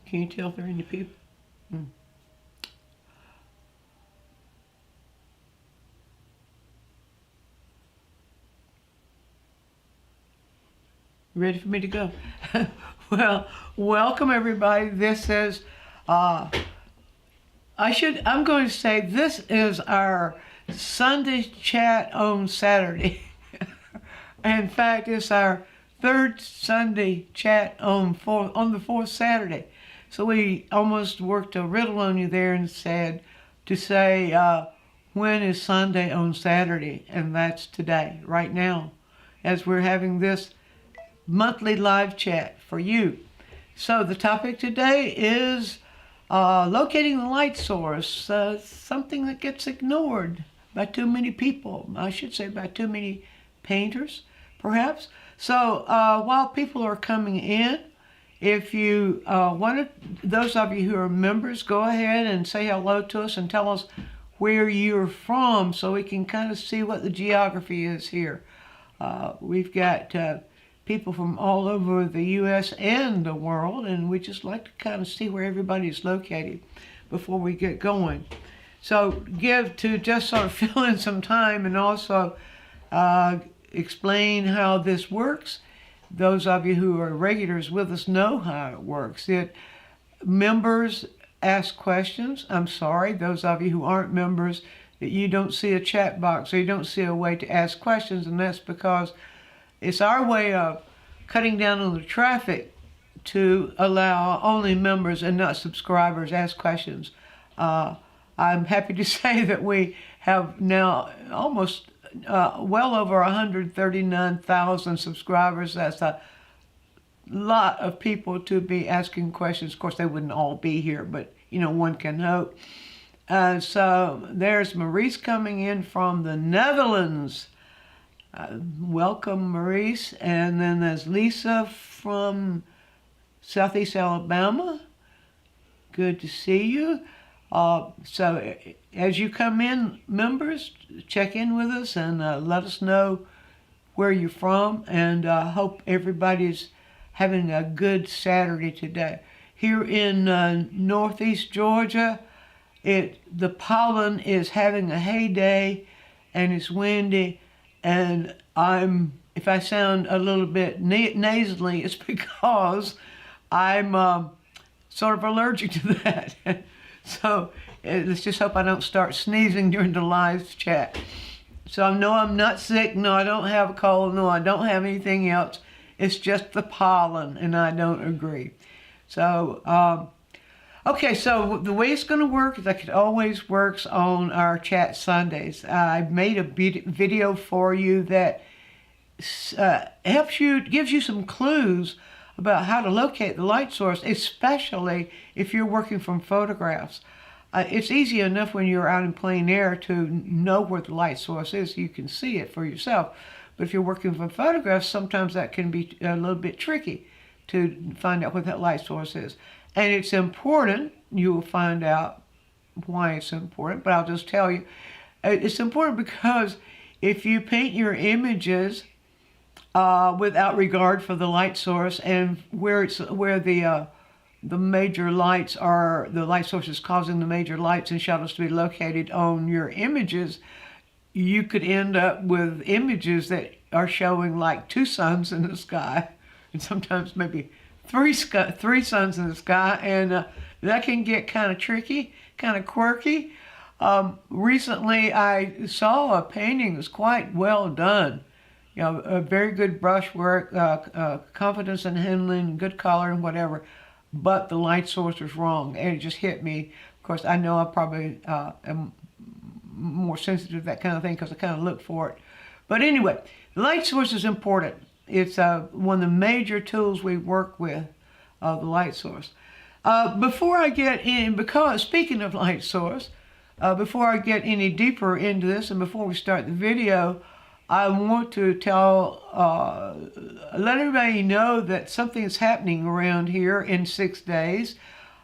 Can you tell if there are any people? Hmm. Ready for me to go? Well, welcome everybody. This is, I'm going to say this is our Sunday chat on Saturday. In fact, it's our third Sunday chat on the fourth Saturday. So we almost worked a riddle on you there and said to say, when is Sunday on Saturday? And that's today, right now, as we're having this monthly live chat for you. So the topic today is locating the light source, something that gets ignored by too many people. I should say by too many painters, perhaps. So while people are coming in, if you those of you who are members, go ahead and say hello to us and tell us where you're from so we can kind of see what the geography is here. We've got people from all over the U.S. and the world, and we just like to kind of see where everybody's located before we get going. So to just sort of fill in some time and also explain how this works. Those of you who are regulars with us know how it works. Members ask questions. I'm sorry, those of you who aren't members, that you don't see a chat box or you don't see a way to ask questions, and that's because it's our way of cutting down on the traffic to allow only members and not subscribers ask questions. I'm happy to say that we have now almost well over 139,000 subscribers. That's a lot of people to be asking questions. Of course, they wouldn't all be here, but one can hope. So there's Maurice coming in from the Netherlands. Welcome, Maurice. And then there's Lisa from Southeast Alabama. Good to see you. So as you come in, members, check in with us and let us know where you're from, and hope everybody's having a good Saturday today. Here in northeast Georgia, the pollen is having a heyday, and it's windy, and if I sound a little bit nasally, it's because I'm sort of allergic to that. So let's just hope I don't start sneezing during the live chat. So no, I'm not sick. No, I don't have a cold. No, I don't have anything else. It's just the pollen, and I don't agree. So, okay, so the way it's going to work is like it always works on our chat Sundays. I've made a video for you that gives you some clues about how to locate the light source, especially if you're working from photographs. It's easy enough when you're out in plain air to know where the light source is. You can see it for yourself. But if you're working from photographs, sometimes that can be a little bit tricky to find out what that light source is. And it's important. You will find out why it's important, but I'll just tell you. It's important because if you paint your images without regard for the light source and where the major lights are, the light source is causing the major lights and shadows to be located on your images, you could end up with images that are showing like two suns in the sky, and sometimes maybe three suns in the sky, and that can get kind of tricky, kind of quirky. Recently, I saw a painting that was quite well done. A very good brushwork, confidence in handling, good color and whatever, but the light source was wrong, and it just hit me. Of course, I know I probably am more sensitive to that kind of thing because I kind of look for it. But anyway, the light source is important. It's one of the major tools we work with, the light source. Before I get in, because speaking of light source, before I get any deeper into this and before we start the video, I want to let everybody know that something is happening around here in 6 days.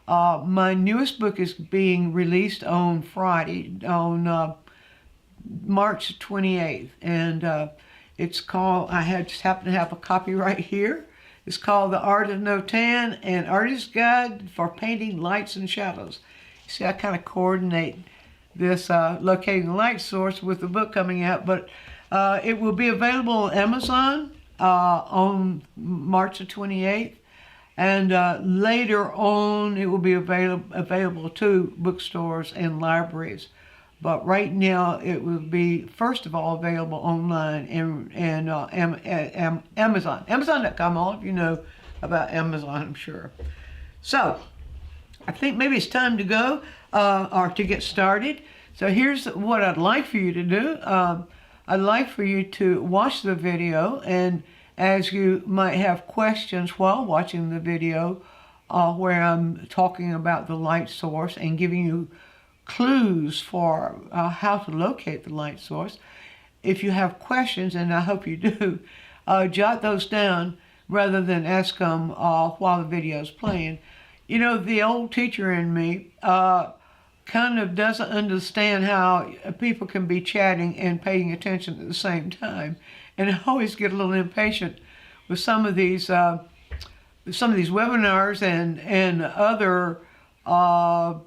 My newest book is being released on Friday, on March 28th, and it's called, just happen to have a copy right here. It's called The Art of No Tan, an Artist's Guide for Painting Lights and Shadows. You see, I kind of coordinate this locating the light source with the book coming out, but it will be available on Amazon on March the 28th, and later on it will be available to bookstores and libraries. But right now it will be first of all available online and Amazon. Amazon.com, all of you know about Amazon, I'm sure. So I think maybe it's time to go or to get started. So here's what I'd like for you to do. I'd like for you to watch the video, and as you might have questions while watching the video where I'm talking about the light source and giving you clues for how to locate the light source. If you have questions, and I hope you do, jot those down rather than ask them while the video is playing. You know, the old teacher in me kind of doesn't understand how people can be chatting and paying attention at the same time, and I always get a little impatient with some of these webinars and other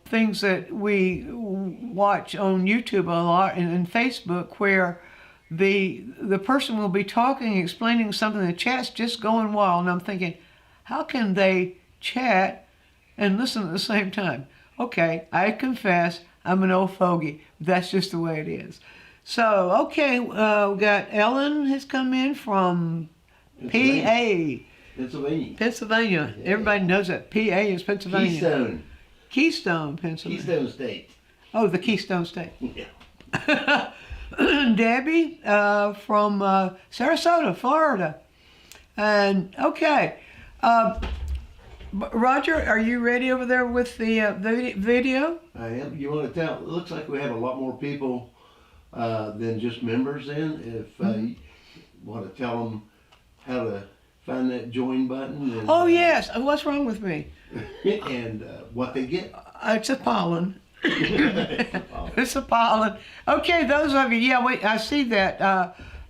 things that we watch on YouTube a lot and Facebook, where the person will be talking, explaining something, the chat's just going wild, and I'm thinking, how can they chat and listen at the same time? Okay, I confess, I'm an old fogey. That's just the way it is. So, okay, we got Ellen has come in from PA. Pennsylvania. Yeah. Everybody knows that. PA is Pennsylvania. Keystone, Pennsylvania. Keystone State. Oh, the Keystone State. Yeah. Debbie from Sarasota, Florida. And okay, Roger, are you ready over there with the video? I am. You want to tell? It looks like we have a lot more people than just members in. If you want to tell them how to find that join button. And, oh, yes. What's wrong with me? And what they get. It's a pollen. It's a pollen. Okay, those of you, yeah, wait, I see that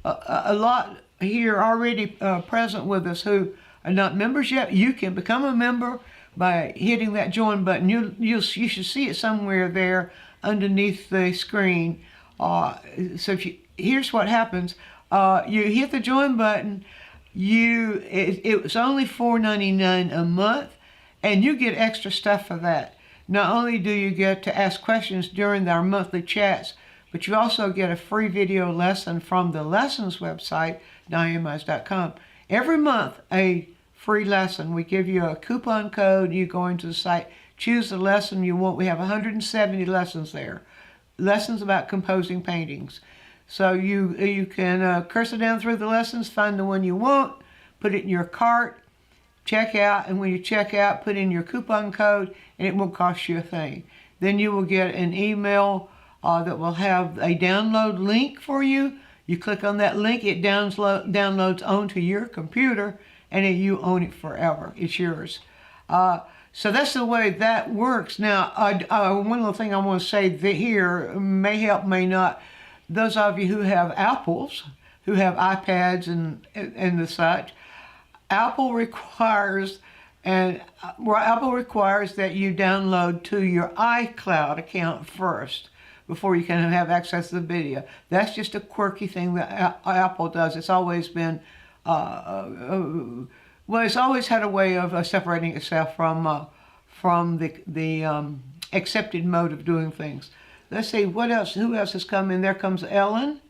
a lot here already present with us who are not members yet. You can become a member by hitting that join button. You should see it somewhere there underneath the screen. So here's what happens. You hit the join button. It was only $4.99 a month, and you get extra stuff for that. Not only do you get to ask questions during our monthly chats, but you also get a free video lesson from the lessons website, DianneMize.com. Every month, a free lesson. We give you a coupon code. You go into the site, choose the lesson you want. We have 170 lessons there. Lessons about composing paintings. So you can cursor down through the lessons, find the one you want, put it in your cart, check out, and when you check out, put in your coupon code, and it won't cost you a thing. Then you will get an email that will have a download link for you. You click on that link, it downloads onto your computer, and then you own it forever. It's yours. So that's the way that works. Now, one little thing I want to say here may help, may not. Those of you who have Apples, who have iPads and the such, Apple requires that you download to your iCloud account first before you can have access to the video. That's just a quirky thing that Apple does. It's always been, it's always had a way of separating itself from the accepted mode of doing things. Let's see, what else? Who else has come in? There comes Ellen.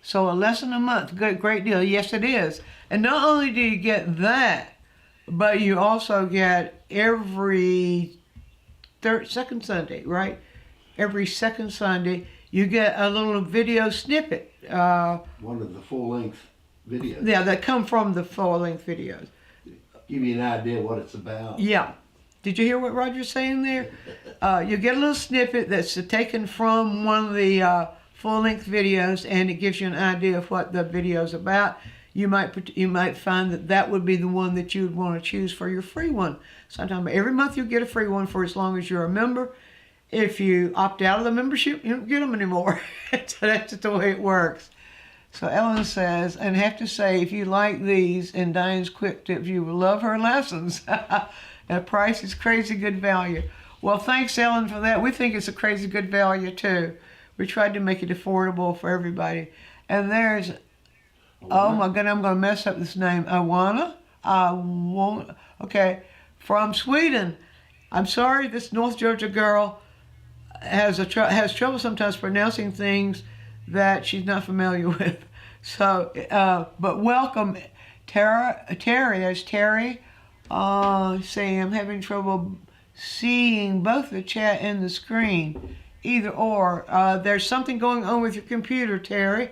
So a lesson a month, great deal. Yes, it is. And not only do you get that, but you also get every second Sunday, right? Every second Sunday, you get a little video snippet. One of the full-length videos. Yeah, that come from the full-length videos. Give you an idea what it's about. Yeah. Did you hear what Roger's saying there? You get a little snippet that's taken from one of the full-length videos, and it gives you an idea of what the video's about. You might find that would be the one that you would want to choose for your free one. Sometime every month you'll get a free one for as long as you're a member. If you opt out of the membership, you don't get them anymore. So that's just the way it works. So Ellen says, and have to say, if you like these and Diane's quick tips, you will love her lessons. At price is crazy good value. Well, thanks, Ellen, for that. We think it's a crazy good value, too. We tried to make it affordable for everybody. And there's, oh my God, I'm going to mess up this name. Okay, from Sweden. I'm sorry, this North Georgia girl has trouble sometimes pronouncing things that she's not familiar with. So, but welcome, Terry. As Terry saying, I'm having trouble seeing both the chat and the screen. Either or. There's something going on with your computer, Terry.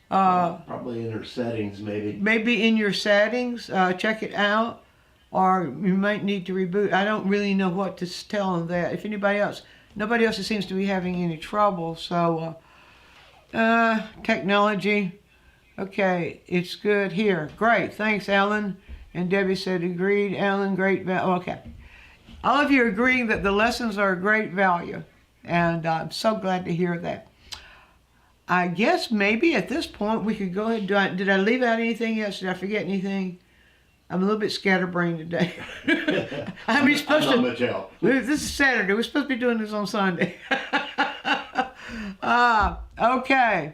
Probably in her settings, maybe. Maybe in your settings. Check it out. Or you might need to reboot. I don't really know what to tell them that. If nobody else seems to be having any trouble. So, technology. Okay, it's good here. Great, thanks, Alan. And Debbie said, agreed. Alan, great value. Okay. All of you are agreeing that the lessons are a great value. And I'm so glad to hear that. I guess maybe at this point we could go ahead. Did I leave out anything else? Did I forget anything? I'm a little bit scatterbrained today. I mean, supposed not much help. This is Saturday. We're supposed to be doing this on Sunday. Okay.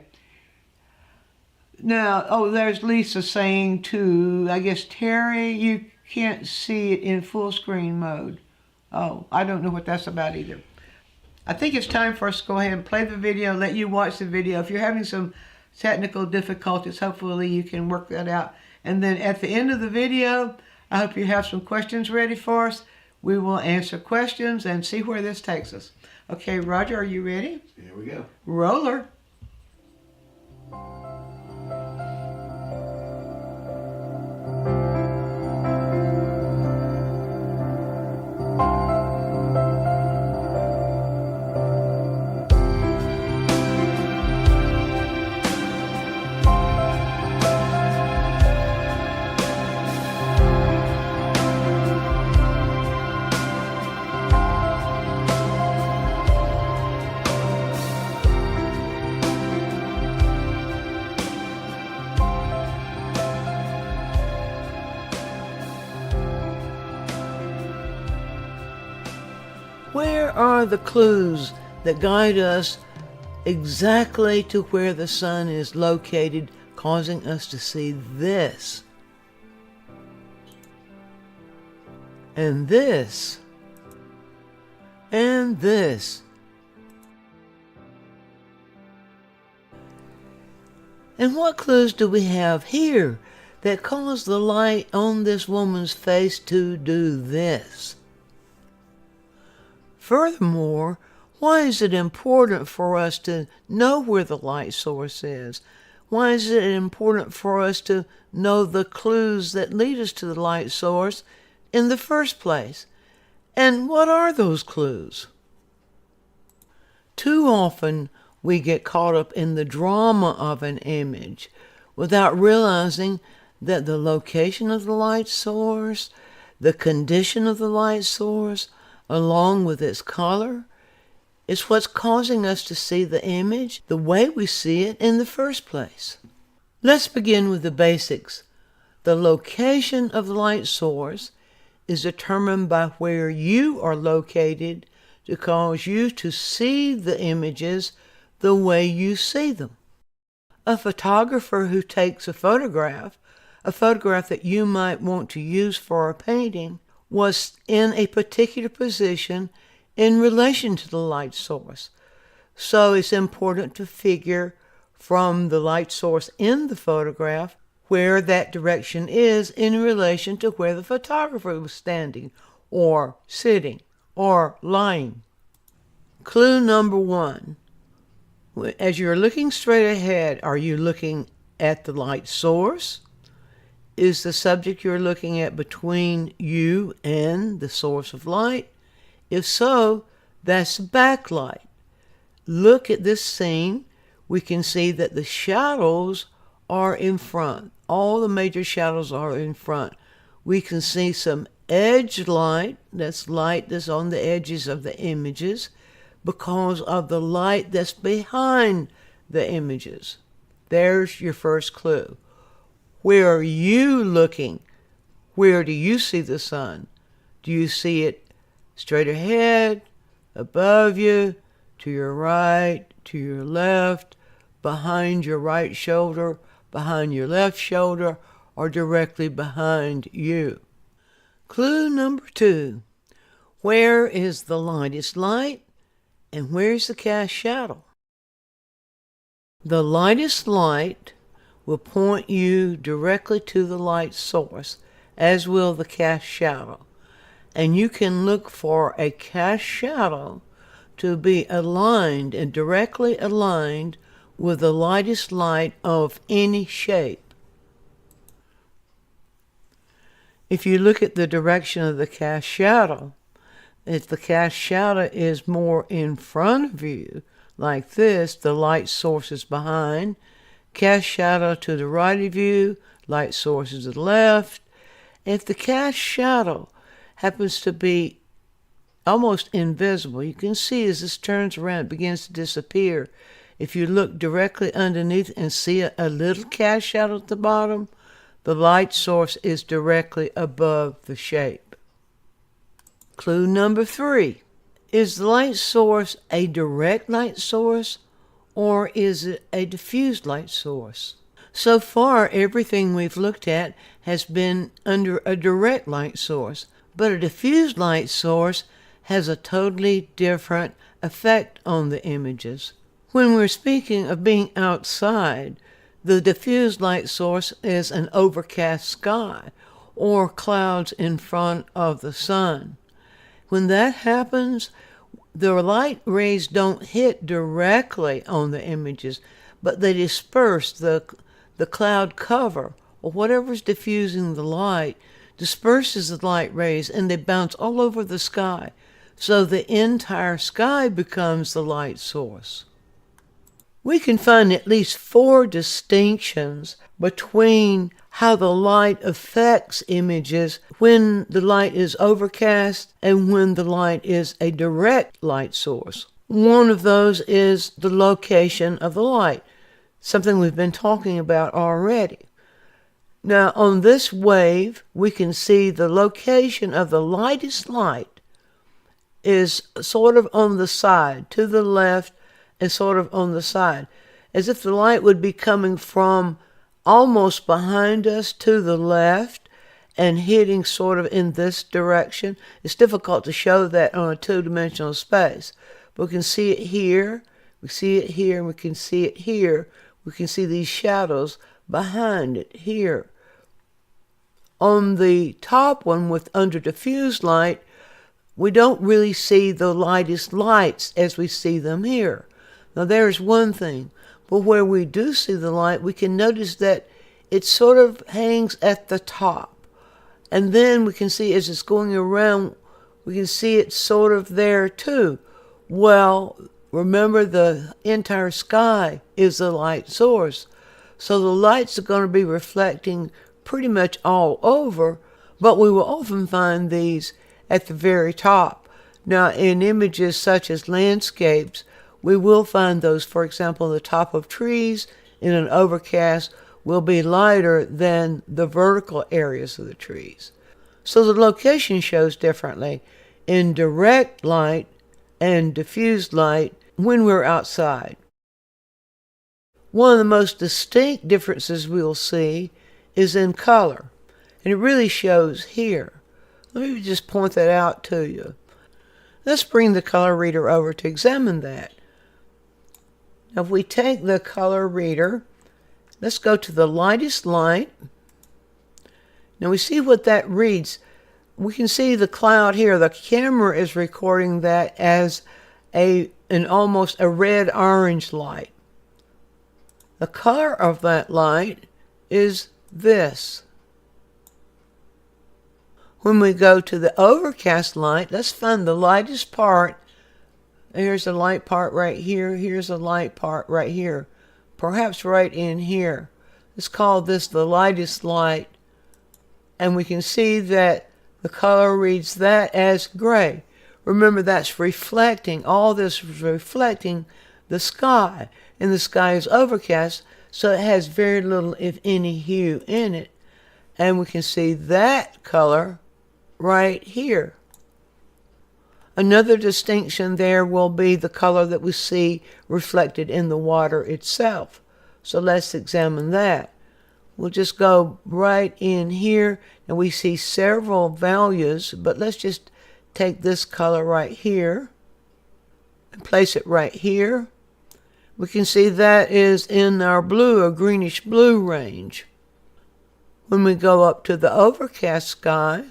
Now, there's Lisa saying to, I guess, Terry, you can't see it in full screen mode. Oh, I don't know what that's about either. I think it's time for us to go ahead and play the video, let you watch the video. If you're having some technical difficulties, hopefully you can work that out. And then at the end of the video, I hope you have some questions ready for us. We will answer questions and see where this takes us. Okay, Roger, are you ready? Here we go. Roller. Where are the clues that guide us exactly to where the sun is located, causing us to see this? And this. And this. And what clues do we have here that cause the light on this woman's face to do this? Furthermore, why is it important for us to know where the light source is? Why is it important for us to know the clues that lead us to the light source in the first place? And what are those clues? Too often we get caught up in the drama of an image without realizing that the location of the light source, the condition of the light source, along with its color, is what's causing us to see the image the way we see it in the first place. Let's begin with the basics. The location of the light source is determined by where you are located to cause you to see the images the way you see them. A photographer who takes a photograph that you might want to use for a painting, was in a particular position in relation to the light source. So it's important to figure from the light source in the photograph where that direction is in relation to where the photographer was standing or sitting or lying. Clue number 1. As you're looking straight ahead, are you looking at the light source? Is the subject you're looking at between you and the source of light? If so, that's backlight. Look at this scene. We can see that the shadows are in front. All the major shadows are in front. We can see some edge light that's on the edges of the images because of the light that's behind the images. There's your first clue. Where are you looking? Where do you see the sun? Do you see it straight ahead, above you, to your right, to your left, behind your right shoulder, behind your left shoulder, or directly behind you? Clue number 2. Where is the lightest light and where's the cast shadow? The lightest light will point you directly to the light source, as will the cast shadow. And you can look for a cast shadow to be aligned and directly aligned with the lightest light of any shape. If you look at the direction of the cast shadow, if the cast shadow is more in front of you, like this, the light source is behind. Cast shadow to the right of you, light source is to the left. If the cast shadow happens to be almost invisible, you can see as this turns around, it begins to disappear. If you look directly underneath and see a little cast shadow at the bottom, the light source is directly above the shape. Clue number 3. Is the light source a direct light source or is it a diffused light source? So far, everything we've looked at has been under a direct light source, but a diffused light source has a totally different effect on the images. When we're speaking of being outside, the diffused light source is an overcast sky or clouds in front of the sun. When that happens, the light rays don't hit directly on the images, but they disperse. The cloud cover, or whatever's diffusing the light, disperses the light rays and they bounce all over the sky. So the entire sky becomes the light source. We can find at least 4 distinctions between how the light affects images when the light is overcast and when the light is a direct light source. One of those is the location of the light, something we've been talking about already. Now, on this wave, we can see the location of the lightest light is sort of on the side, to the left, and sort of on the side, as if the light would be coming from almost behind us to the left and hitting sort of in this direction. It's difficult to show that on a 2-dimensional space, but we can see it here, we see it here, and we can see it here. We can see these shadows behind it here. On the top one with under diffused light, we don't really see the lightest lights as we see them here. Now there's one thing, but where we do see the light, we can notice that it sort of hangs at the top. And then we can see as it's going around, we can see it sort of there too. Well, remember the entire sky is the light source. So the lights are going to be reflecting pretty much all over, but we will often find these at the very top. Now in images such as landscapes, we will find those, for example, the top of trees in an overcast will be lighter than the vertical areas of the trees. So the location shows differently in direct light and diffused light when we're outside. One of the most distinct differences we'll see is in color, and it really shows here. Let me just point that out to you. Let's bring the color reader over to examine that. Now if we take the color reader, let's go to the lightest light. Now we see what that reads. We can see the cloud here. The camera is recording that as an almost a red-orange light. The color of that light is this. When we go to the overcast light, let's find the lightest part. Here's a light part right here. Here's a light part right here. Perhaps right in here. Let's call this the lightest light. And we can see that the color reads that as gray. Remember, that's reflecting. All this is reflecting the sky. And the sky is overcast, So it has very little, if any, hue in it. And we can see that color right here. Another distinction there will be the color that we see reflected in the water itself. So let's examine that. We'll just go right in here, and we see several values, but let's just take this color right here and place it right here. We can see that is in our blue or greenish blue range. When we go up to the overcast sky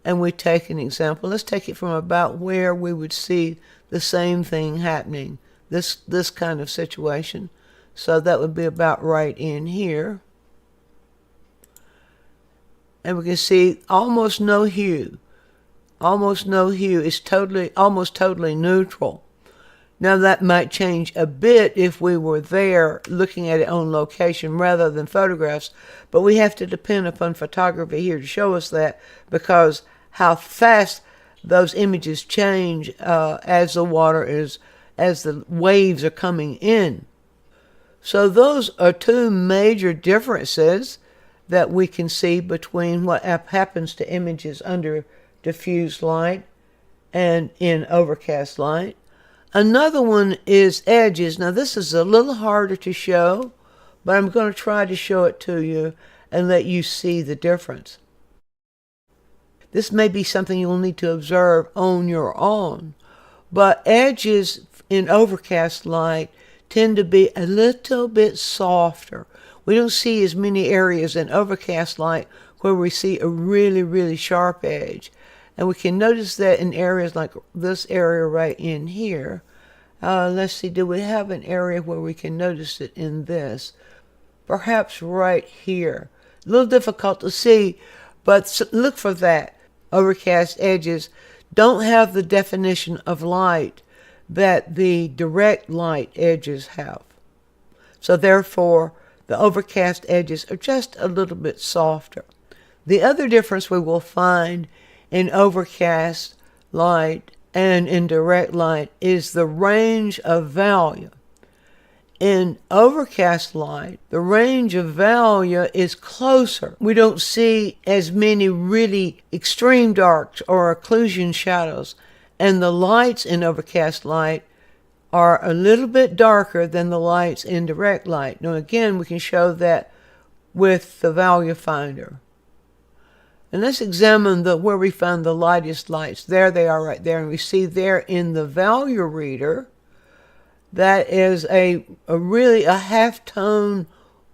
and we take an example, let's take it from about where we would see the same thing happening, this kind of situation. So that would be about right in here. And we can see almost no hue. Almost no hue. It's almost totally neutral. Now that might change a bit if we were there looking at it on location rather than photographs, but we have to depend upon photography here to show us that, because how fast those images change as the waves are coming in. So those are two major differences that we can see between what happens to images under diffused light and in overcast light. Another one is edges. Now this is a little harder to show, but I'm going to try to show it to you and let you see the difference. This may be something you'll need to observe on your own, but edges in overcast light tend to be a little bit softer. We don't see as many areas in overcast light where we see a really, really sharp edge. And we can notice that in areas like this area right in here. Let's see, do we have an area where we can notice it in this? Perhaps right here. A little difficult to see, but look for that. Overcast edges don't have the definition of light that the direct light edges have. So therefore, the overcast edges are just a little bit softer. The other difference we will find in overcast light and in direct light is the range of value. In overcast light, the range of value is closer. We don't see as many really extreme darks or occlusion shadows, and the lights in overcast light are a little bit darker than the lights in direct light. Now again, we can show that with the value finder. And let's examine where we found the lightest lights. There they are right there. And we see there in the value reader, that is really a halftone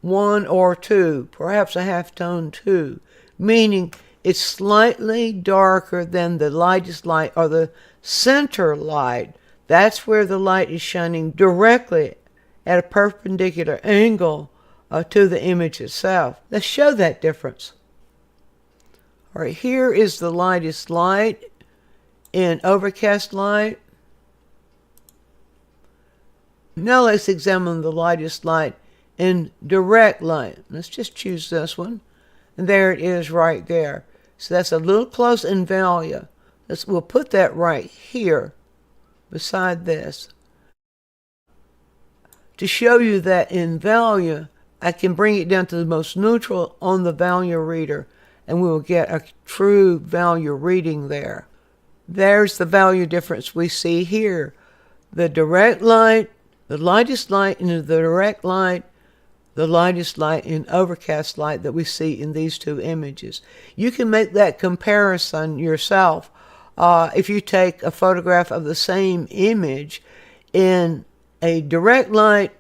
1 or 2, perhaps a halftone 2, meaning it's slightly darker than the lightest light or the center light. That's where the light is shining directly at a perpendicular angle to the image itself. Let's show that difference. All right, here is the lightest light in overcast light. Now let's examine the lightest light in direct light. Let's just choose this one. And there it is right there. So that's a little close in value. We'll put that right here beside this. To show you that in value, I can bring it down to the most neutral on the value reader, and we will get a true value reading there. There's the value difference we see here. The direct light, the lightest light in the direct light, the lightest light in overcast light that we see in these two images. You can make that comparison yourself. If you take a photograph of the same image in a direct light,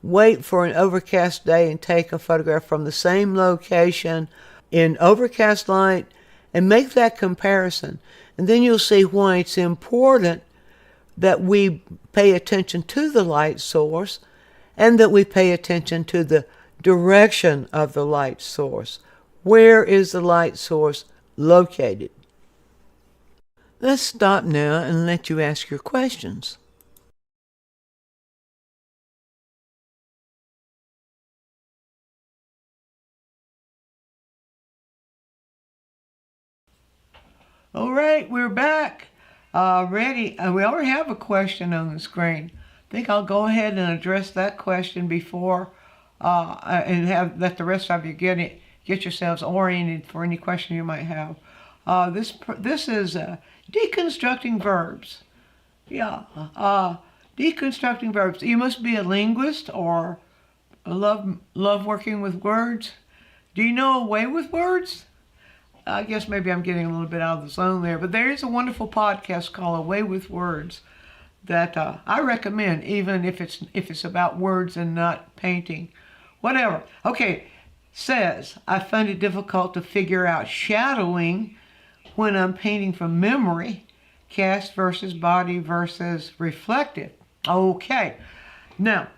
wait for an overcast day and take a photograph from the same location in overcast light and make that comparison. And then you'll see why it's important that we pay attention to the light source and that we pay attention to the direction of the light source. Where is the light source located? Let's stop now and let you ask your questions. All right, we're back. Ready. We already have a question on the screen. I think I'll go ahead and address that question before and let the rest of you get yourselves oriented for any question you might have. This is deconstructing verbs. Yeah, deconstructing verbs. You must be a linguist or love working with words. Do you know a way with words? I guess maybe I'm getting a little bit out of the zone there, but there is a wonderful podcast called A Way with Words that I recommend, even if it's about words and not painting, whatever. Okay, says I find it difficult to figure out shadowing when I'm painting from memory, cast versus body versus reflective. Okay, now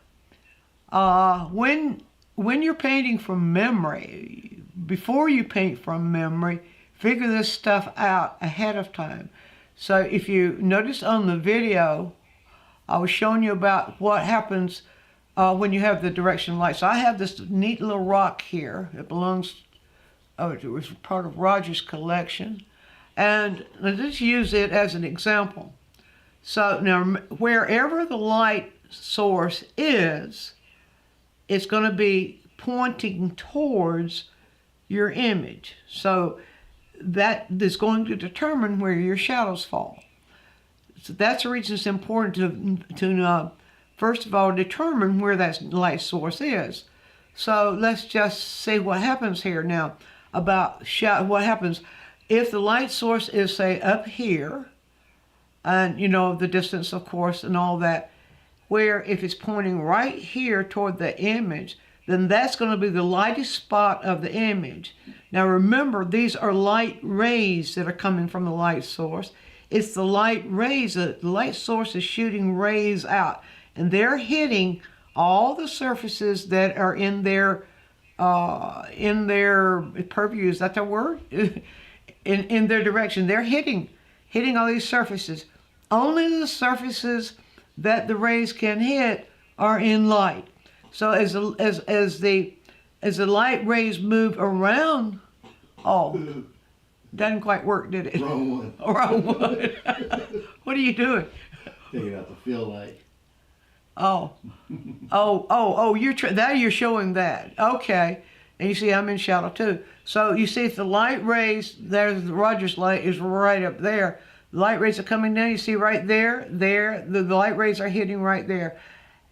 when you're painting from memory, before you paint from memory, figure this stuff out ahead of time. So if you notice on the video, I was showing you about what happens when you have the direction light. So I have this neat little rock here. It belongs, it was part of Roger's collection. And let's just use it as an example. So now wherever the light source is, it's going to be pointing towards your image. So that is going to determine where your shadows fall. So that's the reason it's important to first of all determine where that light source is. So let's just see what happens here now about what happens if the light source is, say, up here, and you know the distance, of course, and all that, where if it's pointing right here toward the image, then that's going to be the lightest spot of the image. Now remember, these are light rays that are coming from the light source. It's the light rays, the light source is shooting rays out, and they're hitting all the surfaces that are in their purview. Is that the word? in their direction. They're hitting all these surfaces. Only the surfaces that the rays can hit are in light. So as the light rays move around, doesn't quite work, did it? Wrong one. Wrong one. What are you doing? Taking out the fill light. You're showing that. Okay. And you see I'm in shadow too. So you see if the light rays, there's Roger's light is right up there. The light rays are coming down, you see right there, the light rays are hitting right there.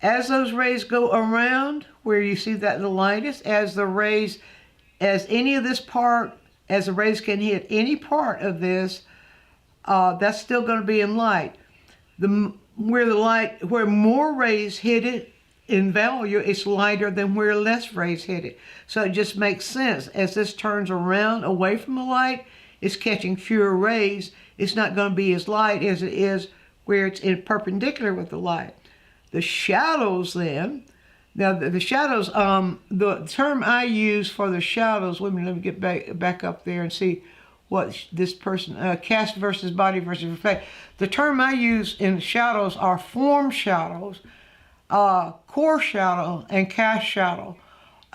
As those rays go around where you see that the lightest, as the rays can hit any part of this, that's still going to be in light. Where more rays hit it in value, it's lighter than where less rays hit it. So it just makes sense. As this turns around away from the light, it's catching fewer rays. It's not going to be as light as it is where it's perpendicular with the light. The shadows then, now the shadows, the term I use for the shadows, let me get back up there and see what this person, cast versus body versus reflect. The term I use in shadows are form shadows, core shadow, and cast shadow,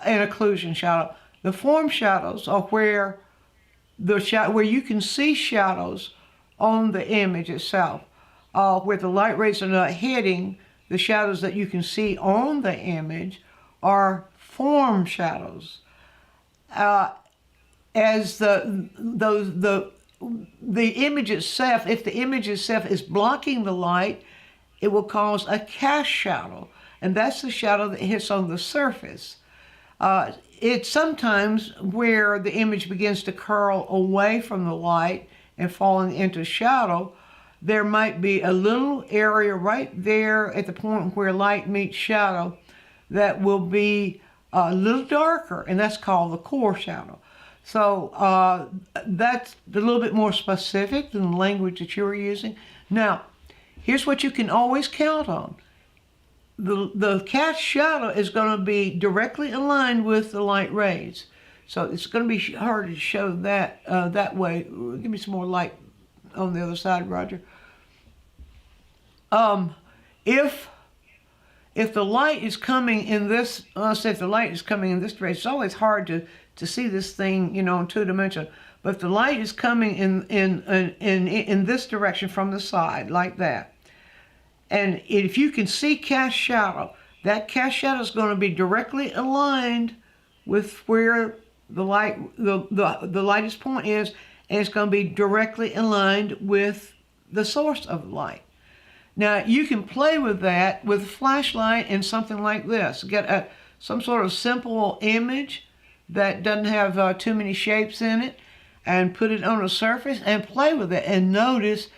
and occlusion shadow. The form shadows are where you can see shadows on the image itself, where the light rays are not hitting. The shadows that you can see on the image are form shadows. As the image itself, if the image itself is blocking the light, it will cause a cast shadow, and that's the shadow that hits on the surface. It's sometimes where the image begins to curl away from the light and falling into shadow. There might be a little area right there at the point where light meets shadow that will be a little darker, and that's called the core shadow. So that's a little bit more specific than the language that you were using. Now, here's what you can always count on. The cast shadow is going to be directly aligned with the light rays. So it's going to be hard to show that that way. Give me some more light on the other side, Roger. If the light is coming in this, let's say if the light is coming in this direction, it's always hard to see this thing, in two dimension. But if the light is coming in this direction from the side, like that, and if you can see cast shadow, that cast shadow is going to be directly aligned with where the light the lightest point is, and it's going to be directly aligned with the source of the light. Now you can play with that with a flashlight and something like this. Get some sort of simple image that doesn't have too many shapes in it, and put it on a surface and play with it and notice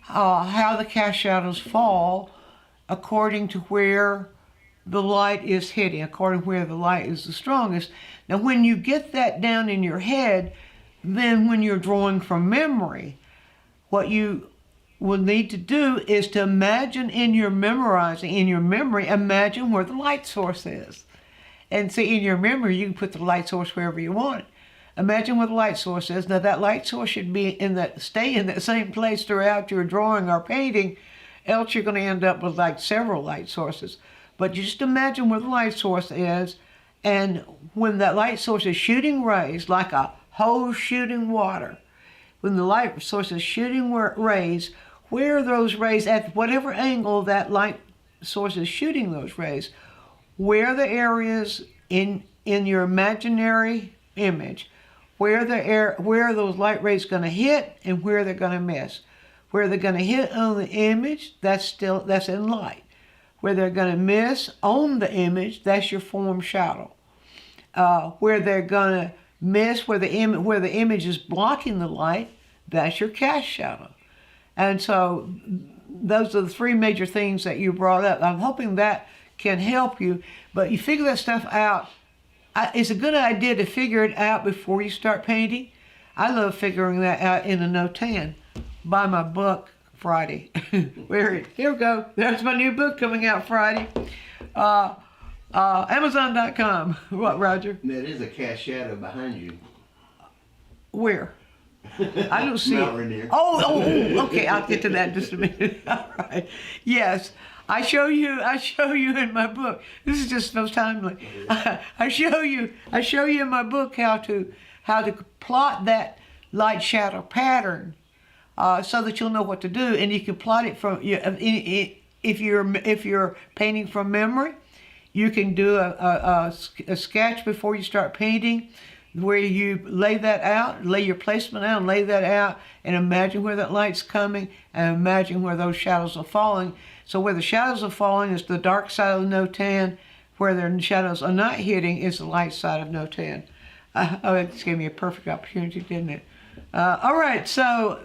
how the cast shadows fall according to where the light is hitting, according to where the light is the strongest. Now when you get that down in your head, then when you're drawing from memory, what you will need to do is to imagine in your memory, imagine where the light source is. And see, in your memory, you can put the light source wherever you want it. Imagine where the light source is. Now that light source should stay in that same place throughout your drawing or painting, else you're going to end up with like several light sources. But just imagine where the light source is, and when that light source is shooting rays, like a hose shooting water, when the light source is shooting rays, where are those rays at whatever angle that light source is shooting those rays? Where are the areas in your imaginary image? Where are those light rays going to hit and where they're going to miss? Where they're going to hit on the image, that's in light. Where they're going to miss on the image, that's your form shadow. Where they're going to miss, where the image is blocking the light, that's your cast shadow. And so those are the three major things that you brought up. I'm hoping that can help you, but you figure that stuff out. It's a good idea to figure it out before you start painting. I love figuring that out in a no-tan. Buy my book Friday. Here we go. There's my new book coming out Friday. Amazon.com. What, Roger? That is a cast shadow behind you. Where? I don't see Mount it. Rainier. Oh, okay. I'll get to that in just a minute. All right. Yes. I show you in my book. This is just so timely. I show you in my book how to plot that light shadow pattern, so that you'll know what to do, and you can plot it from if you're painting from memory, you can do a sketch before you start painting, where you lay that out, lay your placement out, and lay that out, and imagine where that light's coming, and imagine where those shadows are falling. So where the shadows are falling is the dark side of the no-tan. Where the shadows are not hitting is the light side of no-tan. Oh, it just gave me a perfect opportunity, didn't it? All right, so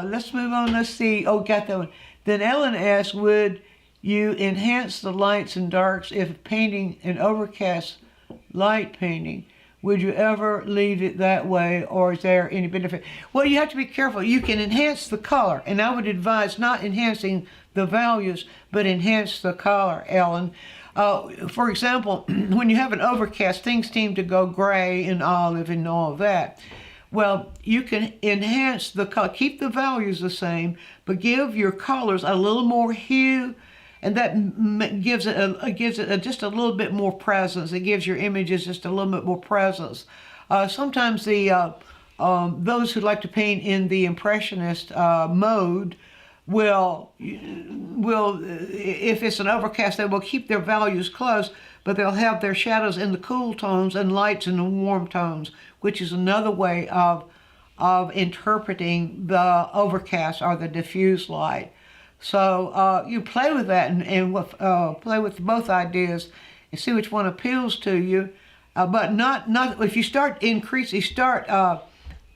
let's move on. Let's see. Oh, got that one. Then Ellen asked, would you enhance the lights and darks if painting an overcast light painting? Would you ever leave it that way, or is there any benefit? Well, you have to be careful. You can enhance the color, and I would advise not enhancing the values, but enhance the color, Ellen. For example, when you have an overcast, things seem to go gray and olive and all of that. Well, you can enhance the color, keep the values the same, but give your colors a little more hue, and that gives it just a little bit more presence. It gives your images just a little bit more presence. Sometimes those who like to paint in the impressionist mode will, if it's an overcast, they will keep their values close, but they'll have their shadows in the cool tones and lights in the warm tones, which is another way of interpreting the overcast or the diffuse light. So you play with that and play with both ideas and see which one appeals to you. But not if you start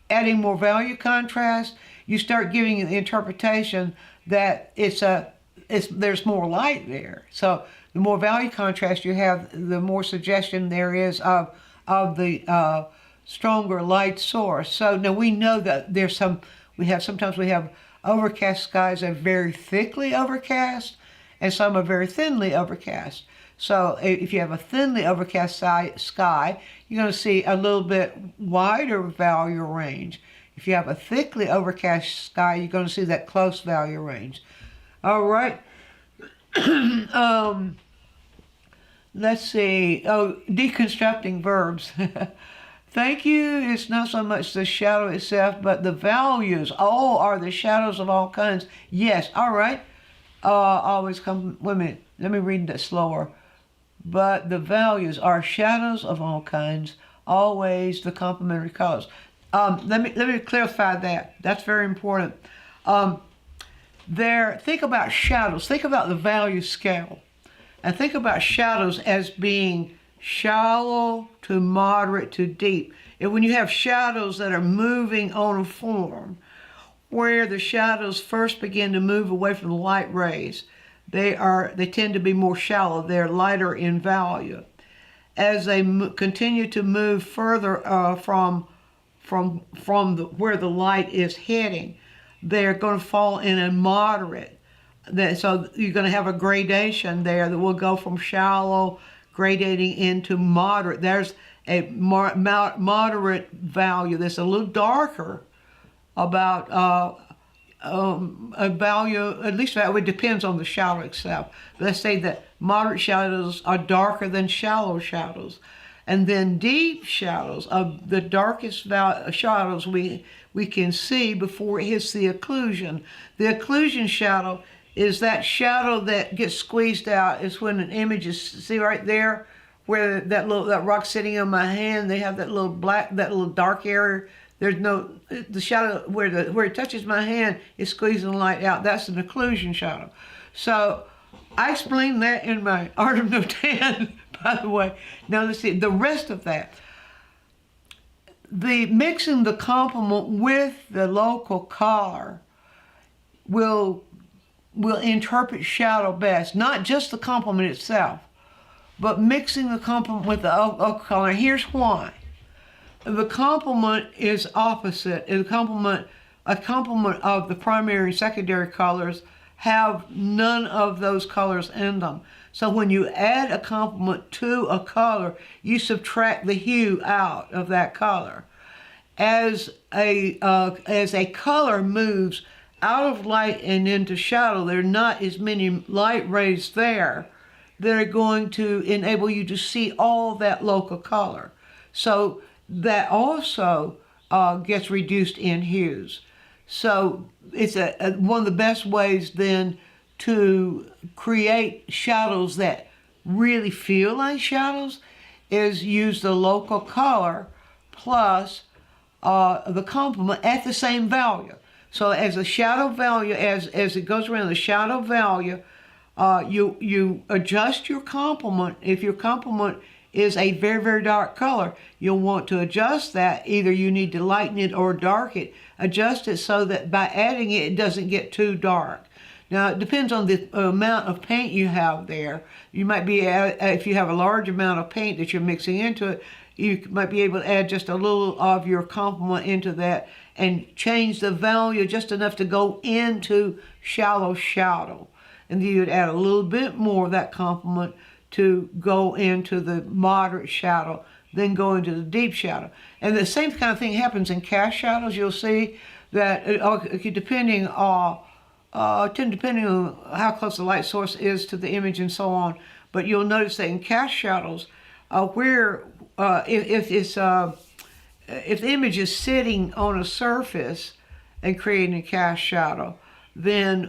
adding more value contrast, you start giving the interpretation that there's more light there. So the more value contrast you have, the more suggestion there is of the stronger light source. So now we know that sometimes we have overcast skies that are very thickly overcast, and some are very thinly overcast. So if you have a thinly overcast sky, you're going to see a little bit wider value range. If you have a thickly overcast sky, you're going to see that close value range. All right. Let's see. Oh, deconstructing verbs. Thank you. It's not so much the shadow itself, but the values. Oh, are the shadows of all kinds? Yes. All right. Always come. Wait a minute. Let me read that slower. but the values are shadows of all kinds, always the complementary colors. Let me clarify that. That's very important. Think about shadows. Think about the value scale, and think about shadows as being shallow to moderate to deep. And when you have shadows that are moving on a form, where the shadows first begin to move away from the light rays, they tend to be more shallow. They're lighter in value. As they continue to move further from where the light is hitting, they're going to fall in a moderate. So you're going to have a gradation there that will go from shallow gradating into moderate. There's a moderate value that's a little darker, about a value, at least that way, depends on the shadow itself. Let's say that moderate shadows are darker than shallow shadows. And then deep shadows are the darkest shadows we can see before it hits the occlusion. The occlusion shadow is that shadow that gets squeezed out. It's when an image is, see right there, where that rock sitting in my hand, they have that little dark area. There's no, the shadow where it touches my hand is squeezing the light out. That's an occlusion shadow. So I explained that in my Art of No Tan, by the way. Now let's see, the rest of that. The mixing the complement with the local color will interpret shadow best. Not just the complement itself, but mixing the complement with the local color. Here's why. The complement is opposite. A complement of the primary and secondary colors have none of those colors in them. So when you add a complement to a color, you subtract the hue out of that color. As a color moves out of light and into shadow, there are not as many light rays there that are going to enable you to see all that local color. So that also gets reduced in hues. So it's one of the best ways then to create shadows that really feel like shadows is use the local color plus the complement at the same value. So as a shadow value, as it goes around the shadow value, you adjust your complement. If your complement is a very, very dark color, you'll want to adjust that. Either you need to lighten it or dark it. Adjust it so that by adding it, it doesn't get too dark. Now, it depends on the amount of paint you have there. You might be, if you have a large amount of paint that you're mixing into it, you might be able to add just a little of your complement into that and change the value just enough to go into shallow shadow. And then you'd add a little bit more of that complement to go into the moderate shadow, then go into the deep shadow. And the same kind of thing happens in cast shadows. You'll see that depending on how close the light source is to the image and so on, but you'll notice that in cast shadows, if the image is sitting on a surface and creating a cast shadow, then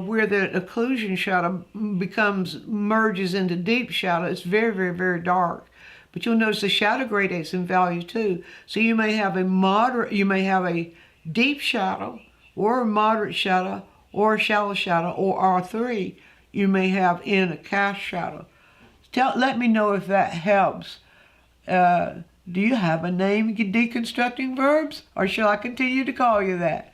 where the occlusion shadow merges into deep shadow, it's very, very, very dark. But you'll notice the shadow gradates in value too. So you may have a deep shadow, or a moderate shadow, or a shallow shadow, or R3 you may have in a cast shadow. Let me know if that helps. Do you have a name, deconstructing verbs, or shall I continue to call you that?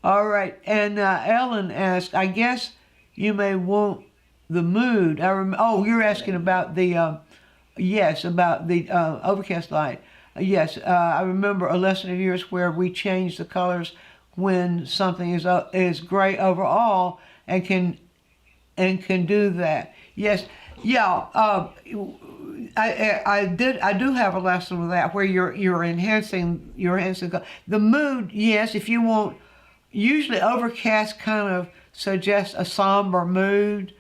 All right, and Ellen asked, I guess you may want the mood. You're asking about the, about the overcast light. Yes, I remember a lesson of yours where we changed the colors when something is gray overall and can do that. Yes, yeah. I do have a lesson with that where you're enhancing the mood. Yes, if you want. Usually overcast kind of suggests a somber mood.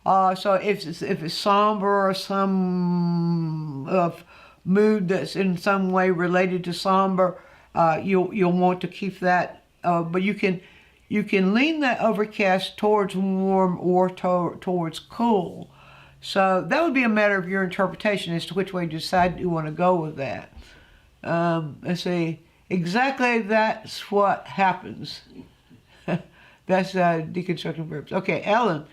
So if it's somber or some mood that's in some way related to somber, you'll want to keep that. But you can lean that overcast towards warm or towards cool. So that would be a matter of your interpretation as to which way you decide you want to go with that. Let's see. Exactly, that's what happens. That's deconstructing verbs. Okay, Ellen,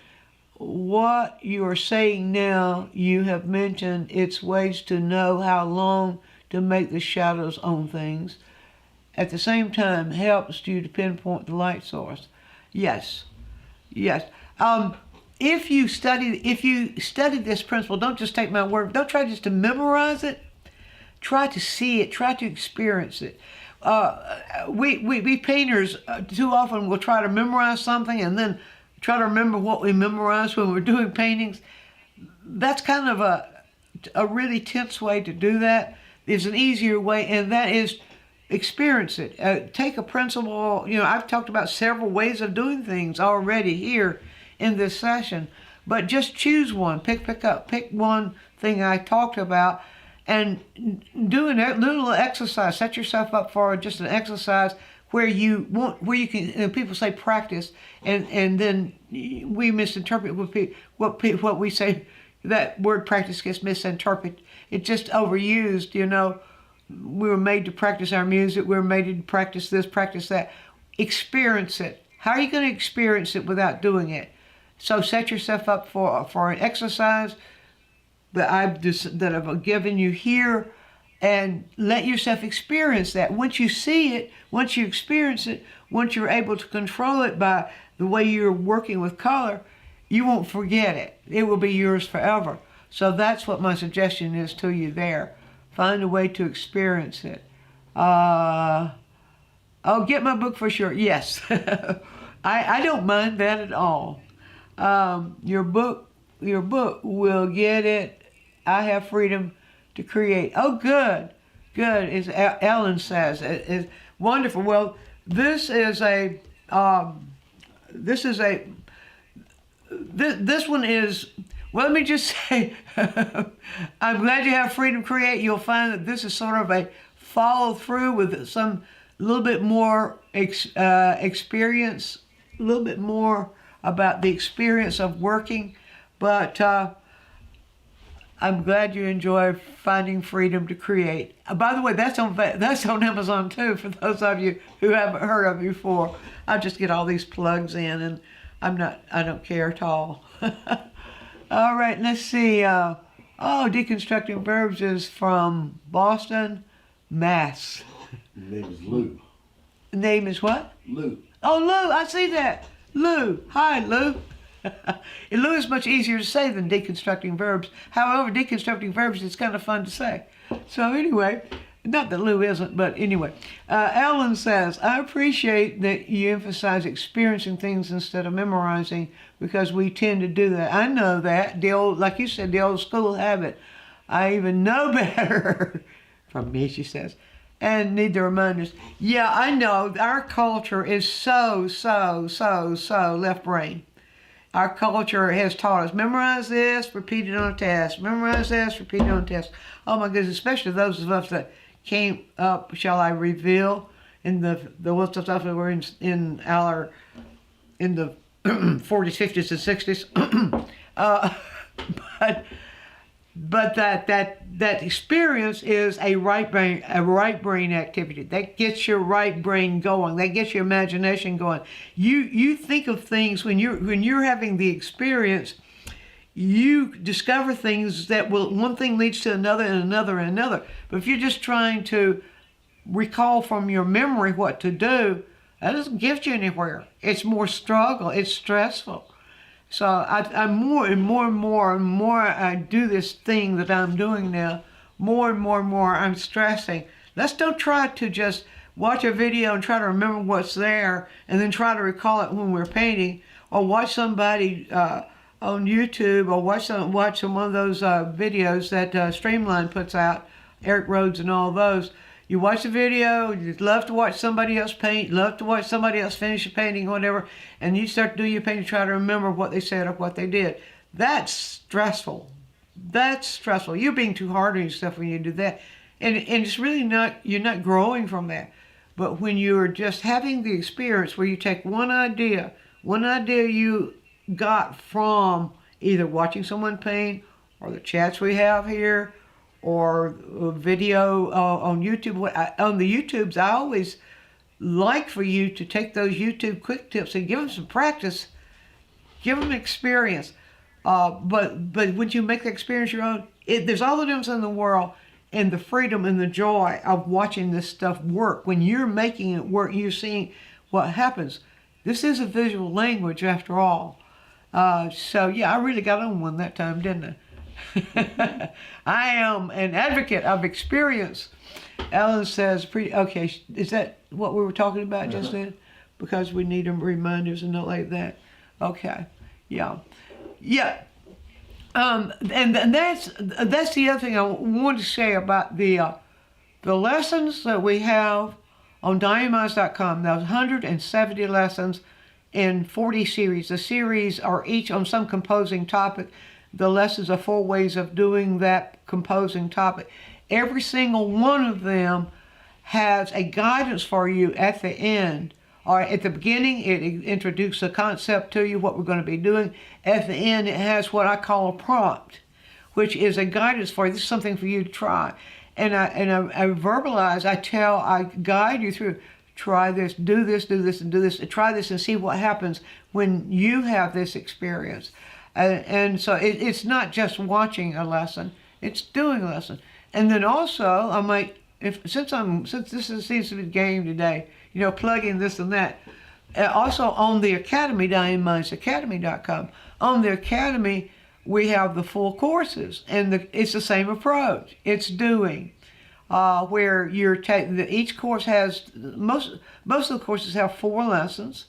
what you are saying now, you have mentioned it's ways to know how long to make the shadows on things. At the same time, helps you to pinpoint the light source. Yes, yes. If you study this principle, don't just take my word. Don't try just to memorize it. Try to see it. Try to experience it. We painters too often will try to memorize something and then try to remember what we memorized when we're doing paintings. That's kind of a really tense way to do that. There's an easier way, and that is experience it. Take a principle. I've talked about several ways of doing things already here in this session, but just choose one. Pick one thing I talked about, and do a little exercise. Set yourself up for just an exercise where you can. People say practice, and then we misinterpret what we say. That word practice gets misinterpreted. It's just overused. We were made to practice our music. We were made to practice this, practice that. Experience it. How are you going to experience it without doing it? So set yourself up for an exercise that I've given you here, and let yourself experience that. Once you see it, once you experience it, once you're able to control it by the way you're working with color, you won't forget it. It will be yours forever. So that's what my suggestion is to you there. Find a way to experience it. Get my book for sure. Yes. I don't mind that at all. Your book will get it. I have freedom to create. Oh, good, as Ellen says. It's wonderful. Well, this one is, well, let me just say, I'm glad you have freedom to create. You'll find that this is sort of a follow through with some little bit more experience, a little bit more about the experience of working, but I'm glad you enjoy finding freedom to create. By the way, that's on Amazon too, for those of you who haven't heard of it before. I just get all these plugs in, and I don't care at all. All right, let's see. Deconstructing Verbs is from Boston, Mass. His name is Lou. Name is what? Lou. Oh, Lou, I see that. Lou. Hi, Lou. Lou is much easier to say than deconstructing verbs. However, deconstructing verbs is kind of fun to say. So anyway, not that Lou isn't, but anyway. Ellen says, I appreciate that you emphasize experiencing things instead of memorizing, because we tend to do that. I know that. Like you said, the old school habit. I even know better. From me, she says. And need the reminders. Yeah, I know. Our culture is so left brain. Our culture has taught us, memorize this, repeat it on a test. Memorize this, repeat it on a test. Oh my goodness, especially those of us that came up, shall I reveal, in the stuff that were in the 40s, 50s, and 60s. But that experience is a right brain activity. That gets your right brain going. That gets your imagination going. You think of things when you're having the experience. You discover things that one thing leads to another and another and another. But if you're just trying to recall from your memory what to do, that doesn't get you anywhere. It's more struggle. It's stressful. So I'm more and more I do this thing that I'm doing now, more and more I'm stressing. Let's don't try to just watch a video and try to remember what's there and then try to recall it when we're painting, or watch somebody on YouTube, or watch one of those videos that Streamline puts out, Eric Rhodes and all those. You watch the video, you love to watch somebody else paint, love to watch somebody else finish a painting, whatever, and you start to do your painting, try to remember what they said or what they did. That's stressful. That's stressful. You're being too hard on yourself when you do that. And it's really you're not growing from that. But when you're just having the experience where you take one idea you got from either watching someone paint, or the chats we have here, or a video on YouTube. On the YouTubes, I always like for you to take those YouTube quick tips and give them some practice, give them experience. But when you make the experience your own, there's all the difference in the world, and the freedom and the joy of watching this stuff work. When you're making it work, you're seeing what happens. This is a visual language after all. So yeah, I really got on one that time, didn't I? I am an advocate of experience. Ellen says, okay, is that what we were talking about just then? Because we need them reminders and not like that. Okay, yeah. Yeah. And that's the other thing I wanted to say about the lessons that we have on DianneMize.com. Those 170 lessons in 40 series. The series are each on some composing topic. The lessons are 4 ways of doing that composing topic. Every single one of them has a guidance for you at the end. Or at the beginning, it introduces a concept to you, what we're going to be doing. At the end, it has what I call a prompt, which is a guidance for you. This is something for you to try. And I verbalize, I guide you through, try this, and do this, try this and see what happens when you have this experience. And so it's not just watching a lesson, it's doing a lesson. And then also, I might, since this seems to be the game today, plugging this and that. Also on the Academy, DianneMizeAcademy.com. On the Academy, we have the full courses, and it's the same approach. It's doing, where you're each course has most of the courses have 4 lessons.